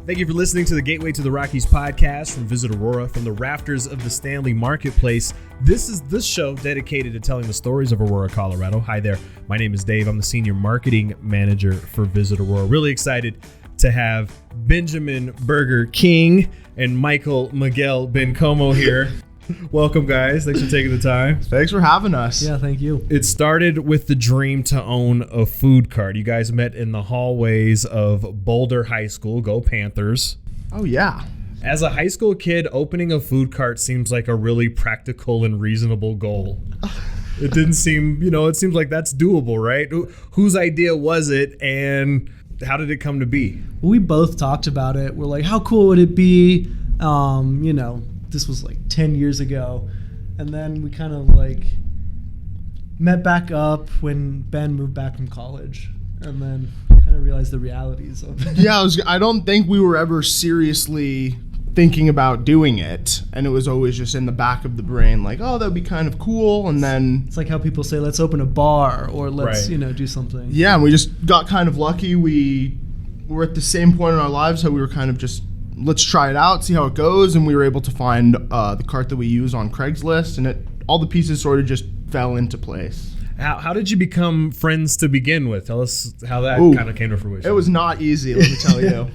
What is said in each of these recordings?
Thank you for listening to the Gateway to the Rockies podcast from Visit Aurora from the rafters of the Stanley Marketplace. This is the show dedicated to telling the stories of Aurora, Colorado. Hi there. My name is Dave. I'm the Senior Marketing Manager for Visit Aurora. Really excited to have Benjamin Burger King and Michael Miguel Bencomo here. Welcome, guys. Thanks for taking the time. Thanks for having us. Yeah, thank you. It started with the dream to own a food cart. You guys met in the hallways of Boulder High School. Go Panthers. Oh, yeah. As a high school kid, opening a food cart seems like a really practical and reasonable goal. It didn't seem, it seems like that's doable, right? Whose idea was it, and how did it come to be? We both talked about it. We're like, how cool would it be? This was like 10 years ago. And then we kind of met back up when Ben moved back from college. And then kind of realized the realities of it. Yeah, I don't think we were ever seriously thinking about doing it. And it was always just in the back of the brain, like, oh, that would be kind of cool. And then it's like how people say, let's open a bar or let's, do something. Yeah, and we just got kind of lucky. We were at the same point in our lives how we were kind of just, let's try it out, see how it goes. And we were able to find the cart that we use on Craigslist, and all the pieces sort of just fell into place. How did you become friends to begin with? Tell us how that kind of came to fruition. It was not easy, let me tell you.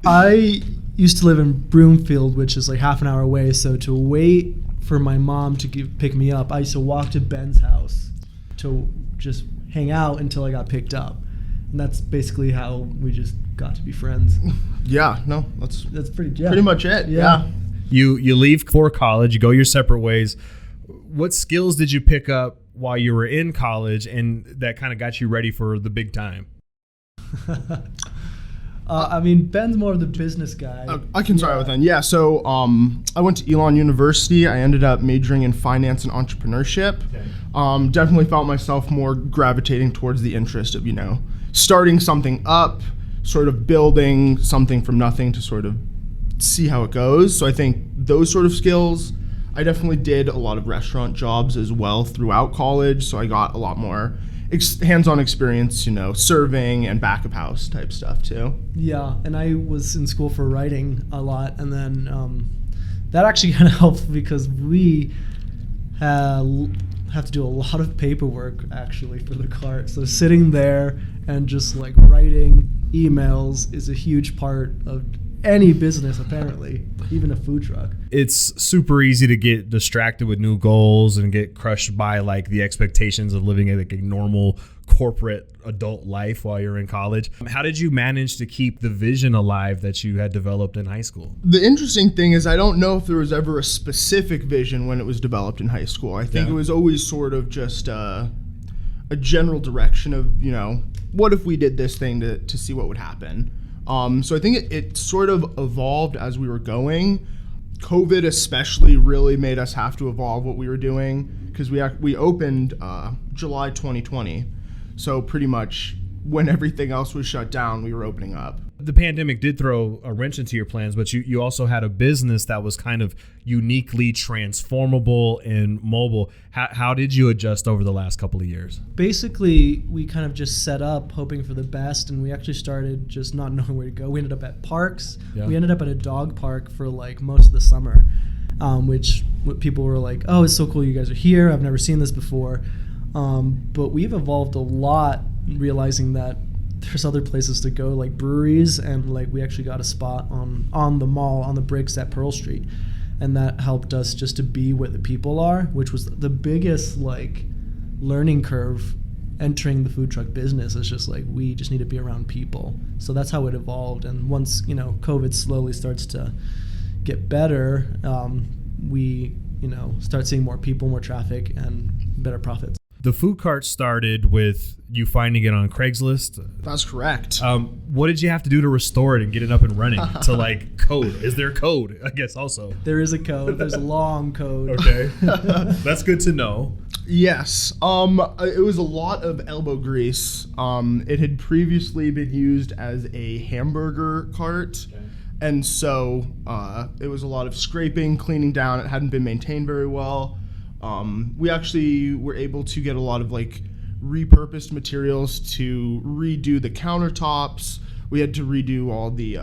I used to live in Broomfield, which is like half an hour away. So to wait for my mom to pick me up, I used to walk to Ben's house to just hang out until I got picked up. And that's basically how we just got to be friends. Yeah, no, that's pretty much it. Yeah. You leave for college, you go your separate ways. What skills did you pick up while you were in college, and that kind of got you ready for the big time? Ben's more of the business guy. I can start with that. Yeah, so I went to Elon University. I ended up majoring in finance and entrepreneurship. Okay. Definitely felt myself more gravitating towards the interest of, starting something up, sort of building something from nothing to sort of see how it goes. So I think those sort of skills, I definitely did a lot of restaurant jobs as well throughout college. So I got a lot more hands-on experience, serving and back of house type stuff too. Yeah, and I was in school for writing a lot, and then that actually kind of helped because we have to do a lot of paperwork actually for the cart. So sitting there and just writing emails is a huge part of any business, apparently, even a food truck. It's super easy to get distracted with new goals and get crushed by the expectations of living a normal corporate adult life while you're in college. How did you manage to keep the vision alive that you had developed in high school? The interesting thing is I don't know if there was ever a specific vision when it was developed in high school. I think it was always sort of just a general direction of, what if we did this thing to see what would happen. So I think it sort of evolved as we were going. COVID especially really made us have to evolve what we were doing because we opened July 2020. So pretty much when everything else was shut down, we were opening up. The pandemic did throw a wrench into your plans, but you also had a business that was kind of uniquely transformable and mobile. How did you adjust over the last couple of years? Basically, we kind of just set up hoping for the best, and we actually started just not knowing where to go. We ended up at parks. Yeah. We ended up at a dog park for most of the summer, which people were like, oh, it's so cool you guys are here. I've never seen this before. But we've evolved a lot, realizing that there's other places to go, like breweries, and we actually got a spot on the mall on the bricks at Pearl Street, and that helped us just to be where the people are, which was the biggest learning curve entering the food truck business. Is just we just need to be around people. So that's how it evolved. And once COVID slowly starts to get better, we start seeing more people, more traffic, and better profits. The food cart started with you finding it on Craigslist. That's correct. What did you have to do to restore it and get it up and running to code? Is there code? I guess also. There is a code. There's a long code. Okay. That's good to know. Yes. It was a lot of elbow grease. It had previously been used as a hamburger cart. Okay. And so it was a lot of scraping, cleaning down. It hadn't been maintained very well. We actually were able to get a lot of repurposed materials to redo the countertops, we had to redo all the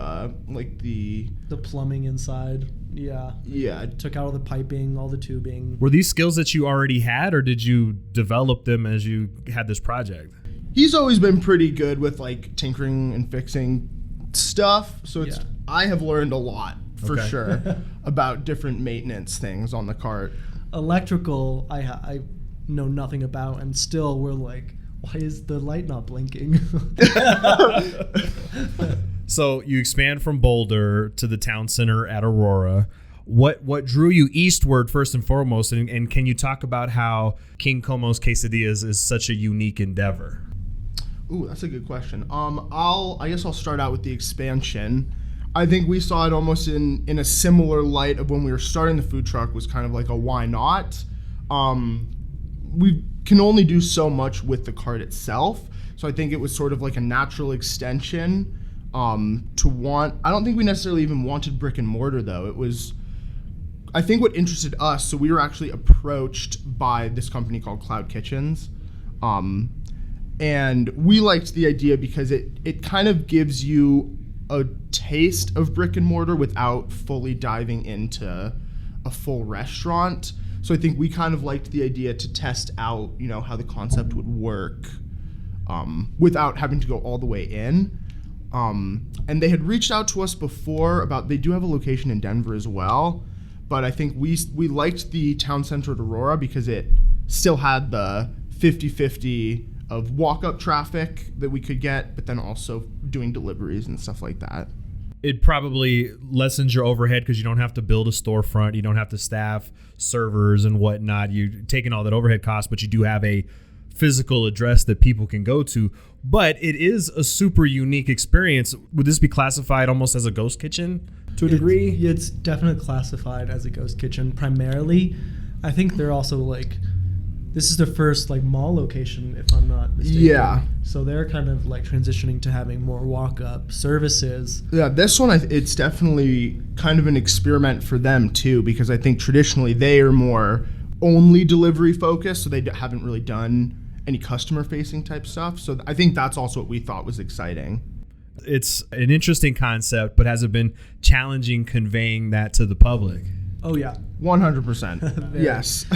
the plumbing inside. Yeah. Took out all the piping, all the tubing. Were these skills that you already had, or did you develop them as you had this project? He's always been pretty good with like tinkering and fixing stuff. So I have learned a lot for sure about different maintenance things on the cart. Electrical, I know nothing about, and still we're like, why is the light not blinking? So you expand from Boulder to the Towncenter at Aurora. What drew you eastward first and foremost, and can you talk about how Kingcomo's Quesadillas is such a unique endeavor? Ooh, that's a good question. I guess I'll start out with the expansion. I think we saw it almost in a similar light of when we were starting the food truck, was kind of like a why not. We can only do so much with the cart itself, so I think it was sort of like a natural extension. I don't think we necessarily even wanted brick and mortar though. It was, I think, what interested us. So we were actually approached by this company called Cloud Kitchens, and we liked the idea because it kind of gives you a taste of brick and mortar without fully diving into a full restaurant. So I think we kind of liked the idea to test out, how the concept would work without having to go all the way in. And they had reached out to us before they do have a location in Denver as well, but I think we liked the Towncenter at Aurora because it still had the 50-50 of walk-up traffic that we could get, but then also doing deliveries and stuff like that. It probably lessens your overhead because you don't have to build a storefront. You don't have to staff servers and whatnot. You're taking all that overhead cost, but you do have a physical address that people can go to. But it is a super unique experience. Would this be classified almost as a ghost kitchen to a degree? It's definitely classified as a ghost kitchen primarily. I think they're also this is their first mall location, if I'm not mistaken. Yeah. So they're kind of transitioning to having more walk-up services. Yeah, this one, it's definitely kind of an experiment for them too, because I think traditionally they are more only delivery focused, so they haven't really done any customer-facing type stuff. So I think that's also what we thought was exciting. It's an interesting concept, but has it been challenging conveying that to the public? Oh, yeah. 100%. Yes.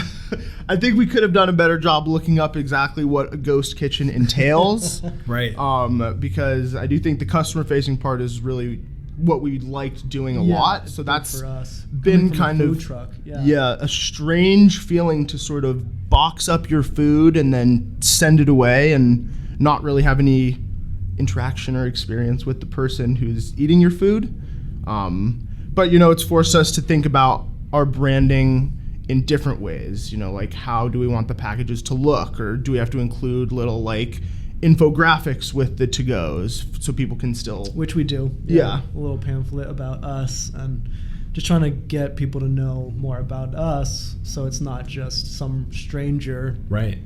I think we could have done a better job looking up exactly what a ghost kitchen entails. Right. Because I do think the customer-facing part is really what we liked doing a lot. So that's for us. Been kind of food truck. A strange feeling to sort of box up your food and then send it away and not really have any interaction or experience with the person who's eating your food. But it's forced us to think about our branding in different ways. How do we want the packages to look, or do we have to include little infographics with the to-goes so people can still, which we do. Yeah. A little pamphlet about us and just trying to get people to know more about us, so it's not just some stranger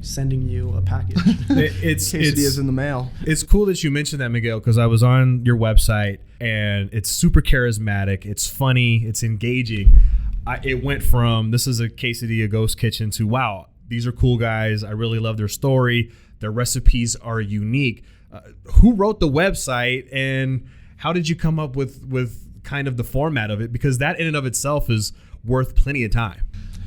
sending you a package. It's quesadillas in the mail. It's cool that you mentioned that, Miguel, because I was on your website and it's super charismatic. It's funny. It's engaging. It went from this is a quesadilla ghost kitchen to wow, these are cool guys. I really love their story. Their recipes are unique. Who wrote the website, and how did you come up with kind of the format of it? Because that in and of itself is worth plenty of time.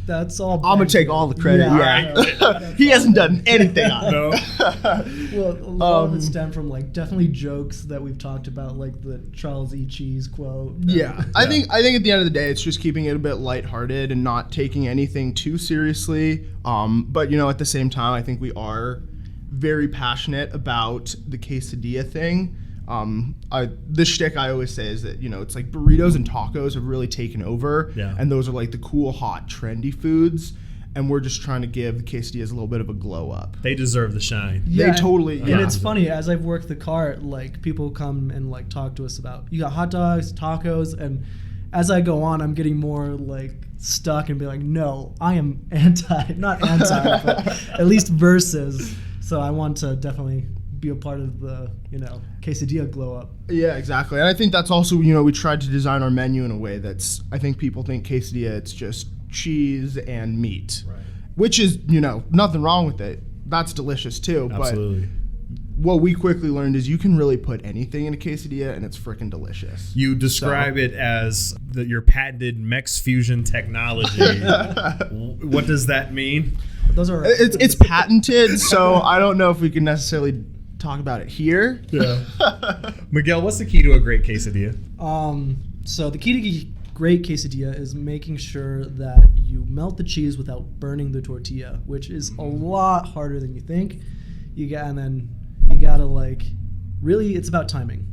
That's all. I'm gonna take all the credit. Yeah. He hasn't done anything on it. Well, a lot of it stemmed from definitely jokes that we've talked about, like the Charles E. Cheese quote. I think at the end of the day, it's just keeping it a bit lighthearted and not taking anything too seriously. But at the same time, I think we are very passionate about the quesadilla thing. The shtick I always say is that it's like burritos and tacos have really taken over, and those are the cool, hot, trendy foods, and we're just trying to give the quesadillas a little bit of a glow up. They deserve the shine. They totally. And it's funny, as I've worked the cart, people come and talk to us about, you got hot dogs, tacos, and as I go on, I'm getting more stuck and be like, no, I am not anti, but at least versus. So I want to definitely be a part of the quesadilla glow up. Yeah, exactly. And I think that's also we tried to design our menu in a way that's, I think people think quesadilla, it's just cheese and meat, which is nothing wrong with it. That's delicious too. Absolutely. But what we quickly learned is you can really put anything in a quesadilla and it's freaking delicious. You describe it as your patented Mex Fusion technology. What does that mean? Those are it's patented, so I don't know if we can necessarily talk about it here. Yeah. Miguel, what's the key to a great quesadilla? So the key to a great quesadilla is making sure that you melt the cheese without burning the tortilla, which is a lot harder than you think. You gotta like, really, it's about timing.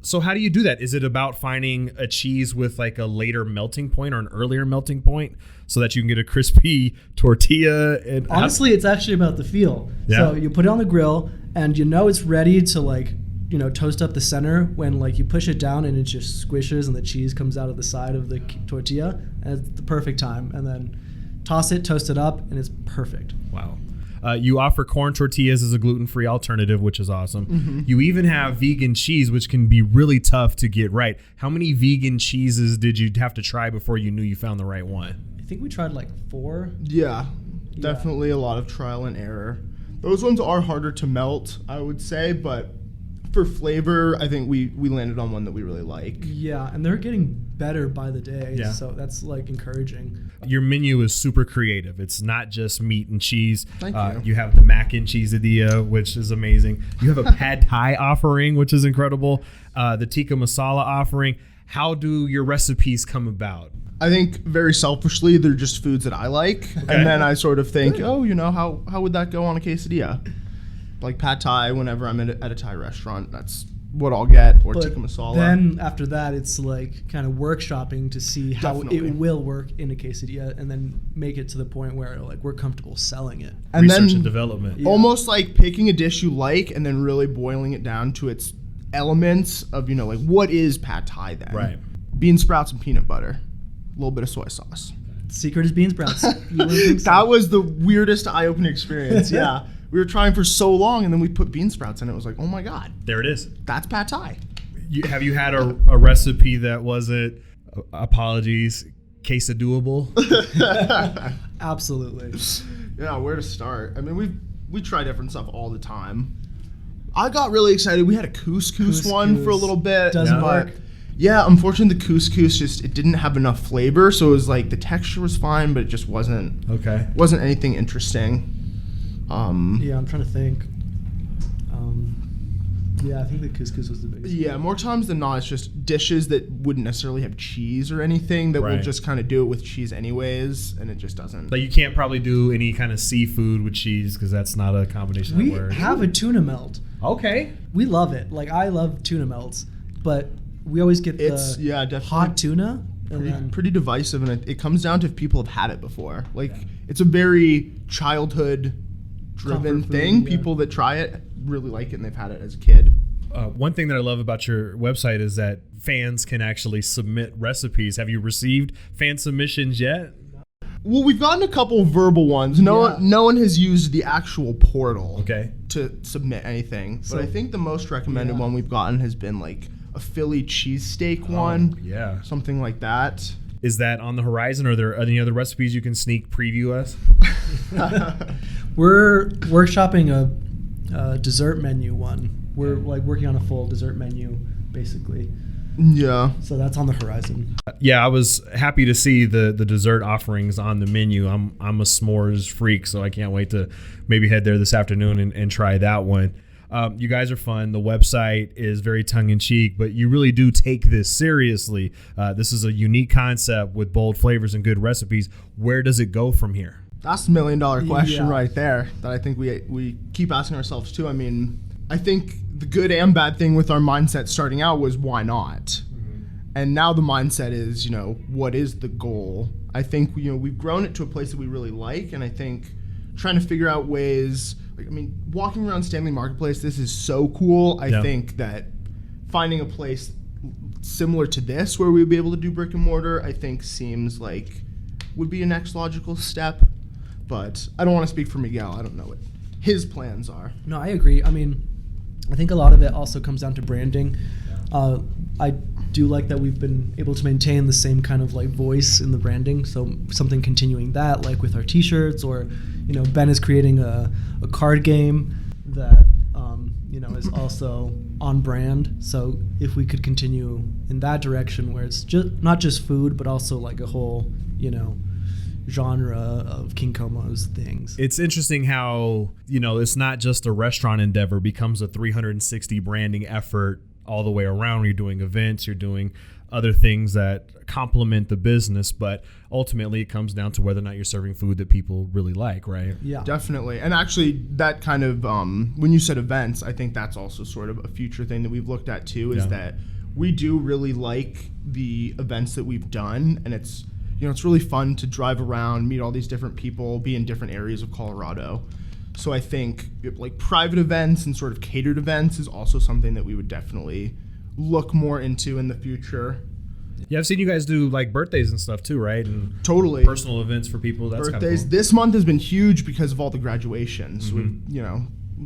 So how do you do that? Is it about finding a cheese with like a later melting point or an earlier melting point so that you can get a crispy tortilla? And honestly, it's actually about the feel. Yeah. So you put it on the grill and it's ready to like, toast up the center when like you push it down and it just squishes and the cheese comes out of the side of the tortilla, and it's the perfect time. And then toss it, toast it up, and it's perfect. Wow. You offer corn tortillas as a gluten-free alternative, which is awesome. Mm-hmm. You even have vegan cheese, which can be really tough to get right. How many vegan cheeses did you have to try before you knew you found the right one? I think we tried like 4. Yeah, definitely a lot of trial and error. Those ones are harder to melt, I would say, but for flavor, I think we landed on one that we really like. Yeah, and they're getting better by the day, Yeah. so that's like encouraging. Your menu is super creative. It's not just meat and cheese. Thank you. You have the mac and cheesadilla, which is amazing. You have a pad thai offering, which is incredible. The tikka masala offering. How do your recipes come about? I think very selfishly, they're just foods that I like. Okay. And then I sort of think, how would that go on a quesadilla? Like pad thai, whenever I'm at a Thai restaurant, that's what I'll get, or But tikka masala. then after that, it's like kind of workshopping to see how Definitely. it will work in a quesadilla, and then make it to the point where like we're comfortable selling it. and Research then and development. Yeah. almost like picking a dish you like and then really boiling it down to its elements of, like what is pad thai then? Right. Bean sprouts and peanut butter, a little bit of soy sauce. Secret is bean sprouts. You wouldn't think so. That was the weirdest eye-opening experience. Yeah. We were trying for so long, and then we put bean sprouts in it. It was like, oh my God, There it is. that's pad thai. Have you had a recipe that wasn't, apologies, quesadoable? Absolutely. Yeah, where to start? I mean, we try different stuff all the time. I got really excited. We had a couscous one for a little bit. Doesn't but work. Yeah, unfortunately, the couscous it didn't have enough flavor, so it was like the texture was fine, but it just wasn't anything interesting. Yeah, I'm trying to think. Yeah, I think the couscous was the biggest. Yeah, more times than not, it's just dishes that wouldn't necessarily have cheese or anything that will Right. just kind of do it with cheese anyways, and it just doesn't. Like you can't probably do any kind of seafood with cheese because that's not a combination We that works. have a tuna melt. Okay. We love it. Like I love tuna melts, but we always get It's the definitely hot tuna. And then pretty divisive, and it comes down to if people have had it before. Like it's a very childhood driven Comfort food, thing. yeah. People that try it really like it, and they've had it as a kid. One thing that I love about your website is that fans can actually submit recipes. Have you received fan submissions yet? Well, we've gotten a couple verbal ones. No one has used the actual portal Okay. to submit anything. So- but I think the most recommended Yeah. one we've gotten has been like a Philly cheesesteak one, Yeah. something like that. Is that on the horizon? Are there any other recipes you can sneak preview us? we're workshopping a dessert menu one. We're like working on a full dessert menu, basically. Yeah. So that's on the horizon. Yeah, I was happy to see the dessert offerings on the menu. I'm a s'mores freak, so I can't wait to maybe head there this afternoon and try that one. You guys are fun. The website is very tongue-in-cheek, but you really do take this seriously. This is a unique concept with bold flavors and good recipes. Where does it go from here? That's the $1 million question Yeah. right there that I think we keep asking ourselves too. I mean, I think the good and bad thing with our mindset starting out was why not? Mm-hmm. And now the mindset is, what is the goal? I think, we've grown it to a place that we really like, and I think trying to figure out ways, walking around Stanley Marketplace, this is so cool. I think that finding a place similar to this where we would be able to do brick and mortar, I think seems like would be a next logical step. But I don't want to speak for Miguel. I don't know what his plans are. No, I agree. I mean, I think a lot of it also comes down to branding. I do like that we've been able to maintain the same kind of like voice in the branding. So something continuing that, like with our T-shirts, or Ben is creating a card game that is also on brand. So if we could continue in that direction where it's just not just food, but also like a whole, genre of Kingcomo's things. It's interesting how, it's not just a restaurant endeavor, becomes a 360 branding effort all the way around. You're doing events, you're doing other things that complement the business, but ultimately it comes down to whether or not you're serving food that people really like, right? Yeah, definitely. And actually that kind of, when you said events, I think that's also sort of a future thing that we've looked at too, is that we do really like the events that we've done, and it's really fun to drive around, meet all these different people, be in different areas of Colorado. So I think like private events and sort of catered events is also something that we would definitely look more into in the future. Yeah, I've seen you guys do like birthdays and stuff too, right? And totally. Personal events for people. That's birthdays. Cool. This month has been huge because of all the graduations. With,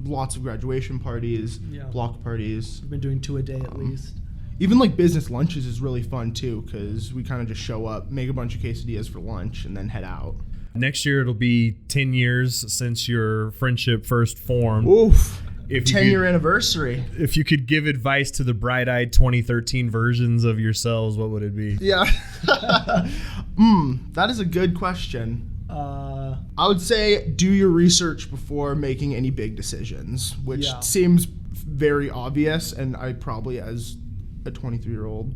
lots of graduation parties, block parties. We've been doing 2 a day at least. Even like business lunches is really fun too, because we kind of just show up, make a bunch of quesadillas for lunch, and then head out. Next year it'll be 10 years since your friendship first formed. Oof. 10-year anniversary. If you could give advice to the bright-eyed 2013 versions of yourselves, what would it be? Yeah. That is a good question. I would say do your research before making any big decisions, which seems very obvious, and I probably, as a 23-year-old,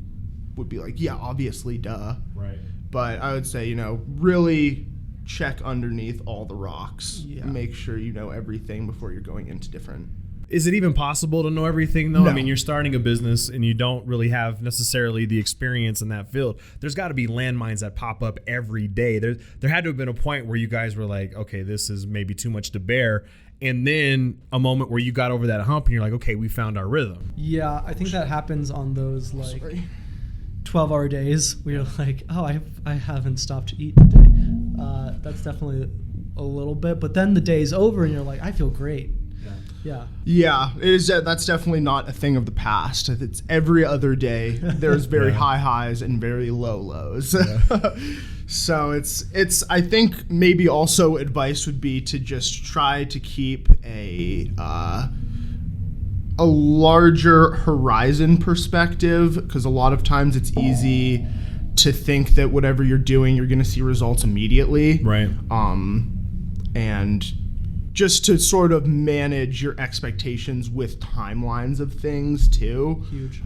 would be like, yeah, obviously, duh. Right. But I would say, really check underneath all the rocks. Yeah. Make sure you know everything before you're going into different. Is it even possible to know everything, though? No. I mean, you're starting a business and you don't really have necessarily the experience in that field. There's got to be landmines that pop up every day. There had to have been a point where you guys were like, okay, this is maybe too much to bear. And then a moment where you got over that hump and you're like, okay, we found our rhythm. Yeah, I think that happens on those 12-hour days where you're like, oh, I haven't stopped to eat today. That's definitely a little bit. But then the day's over and you're like, I feel great. Yeah, it is. That's definitely not a thing of the past. It's every other day. There's very high highs and very low lows. Yeah. So it's. I think maybe also advice would be to just try to keep a larger horizon perspective, because a lot of times it's easy to think that whatever you're doing, you're going to see results immediately. Right. And just to sort of manage your expectations with timelines of things too. Huge.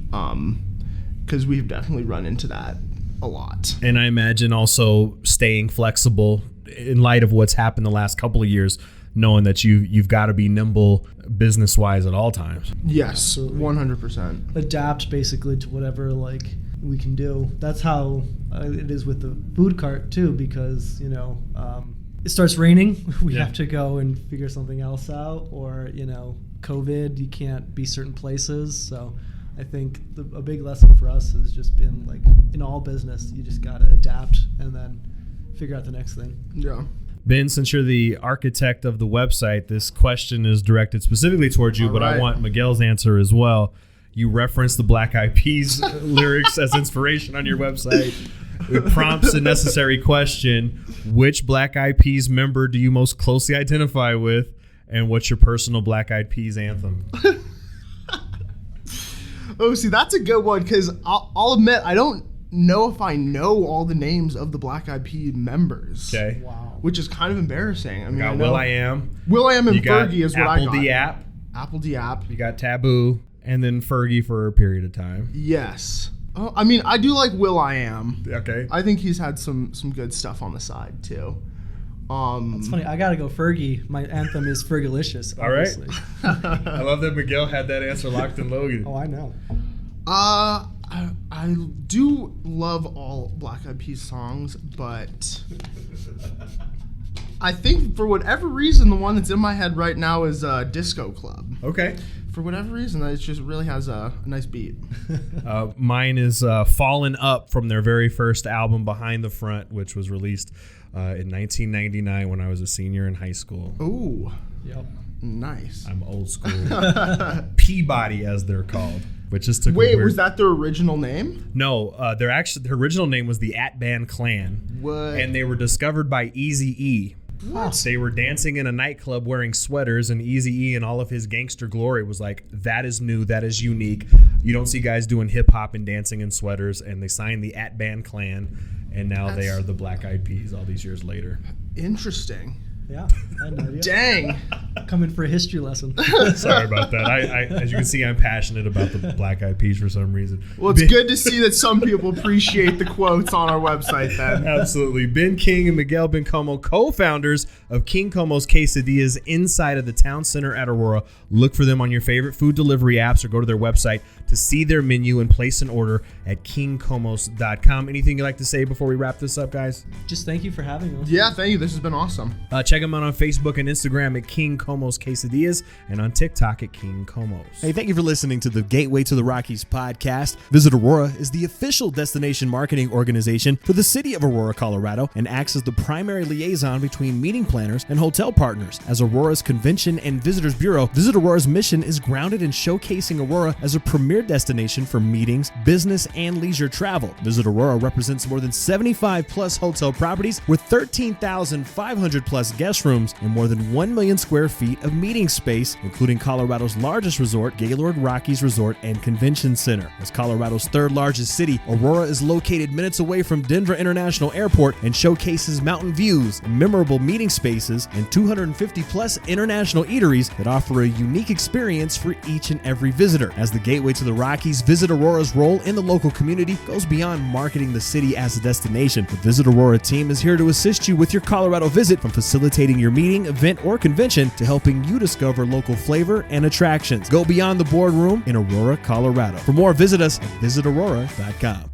Because we've definitely run into that a lot. And I imagine also staying flexible in light of what's happened the last couple of years, knowing that you've got to be nimble business wise at all times. Yes, 100%. Adapt basically to whatever we can do. That's how it is with the food cart too, because it starts raining, we have to go and figure something else out, or COVID, you can't be certain places. So I think a big lesson for us has just been in all business, you just gotta adapt and then figure out the next thing. Yeah. Ben, since you're the architect of the website, this question is directed specifically towards you, but I want Miguel's answer as well. You referenced the Black Eyed Peas lyrics as inspiration on your website. It prompts a necessary question. Which Black Eyed Peas member do you most closely identify with, and what's your personal Black Eyed Peas anthem? Oh, see, that's a good one, because I'll admit I don't know if I know all the names of the Black Eyed Peas members. Okay. Wow. Which is kind of embarrassing. I mean, got Will.i.am. Will.i.am and Fergie is what I got. Apple D-App. Apple D-App. You got Taboo, and then Fergie for a period of time. Yes. Oh, I mean, I do like Will.i.am. Okay. I think he's had some good stuff on the side too. It's funny. I gotta go Fergie. My anthem is Fergalicious. Obviously. All right. I love that Miguel had that answer locked and loaded. Oh, I know. I do love all Black Eyed Peas songs, but I think for whatever reason, the one that's in my head right now is Disco Club. Okay. For whatever reason, it just really has a nice beat. Mine is Fallen Up from their very first album, Behind the Front, which was released in 1999 when I was a senior in high school. Ooh. Yep. Nice. I'm old school. Peabody, as they're called. Which is Wait, was that their original name? No, their original name was the At Band Clan. What? And they were discovered by Eazy-E. What? They were dancing in a nightclub wearing sweaters, and Eazy-E in all of his gangster glory was like, that is new, that is unique. You don't see guys doing hip-hop and dancing in sweaters, and they signed the At-Ban Clan, and now they are the Black Eyed Peas all these years later. Interesting. Yeah, I had no idea. Dang. Coming for a history lesson. Sorry about that. I as you can see, I'm passionate about the Black Eyed Peas for some reason. Well, it's good to see that some people appreciate the quotes on our website then. Absolutely. Ben King and Miguel Bencomo, co-founders of Kingcomo's Quesadillas inside of the Towncenter at Aurora. Look for them on your favorite food delivery apps or go to their website to see their menu and place an order at kingcomos.com. Anything you'd like to say before we wrap this up, guys? Just thank you for having us. Yeah, thank you. This has been awesome. Check them out on Facebook and Instagram at Kingcomo's Quesadillas and on TikTok at Kingcomo's. Hey, thank you for listening to the Gateway to the Rockies podcast. Visit Aurora is the official destination marketing organization for the city of Aurora, Colorado, and acts as the primary liaison between meeting planners and hotel partners. As Aurora's Convention and Visitors Bureau, Visit Aurora's mission is grounded in showcasing Aurora as a premier destination for meetings, business, and leisure travel. Visit Aurora represents more than 75 plus hotel properties with 13,500 plus guest rooms and more than 1 million square feet of meeting space, including Colorado's largest resort, Gaylord Rockies Resort and Convention Center. As Colorado's third largest city, Aurora is located minutes away from Denver International Airport and showcases mountain views, memorable meeting spaces, and 250 plus international eateries that offer a unique experience for each and every visitor. As the gateway to the Rockies, Visit Aurora's role in the local community goes beyond marketing the city as a destination. The Visit Aurora team is here to assist you with your Colorado visit, from facilitating your meeting, event, or convention to helping you discover local flavor and attractions. Go beyond the boardroom in Aurora, Colorado. For more, visit us at visitaurora.com.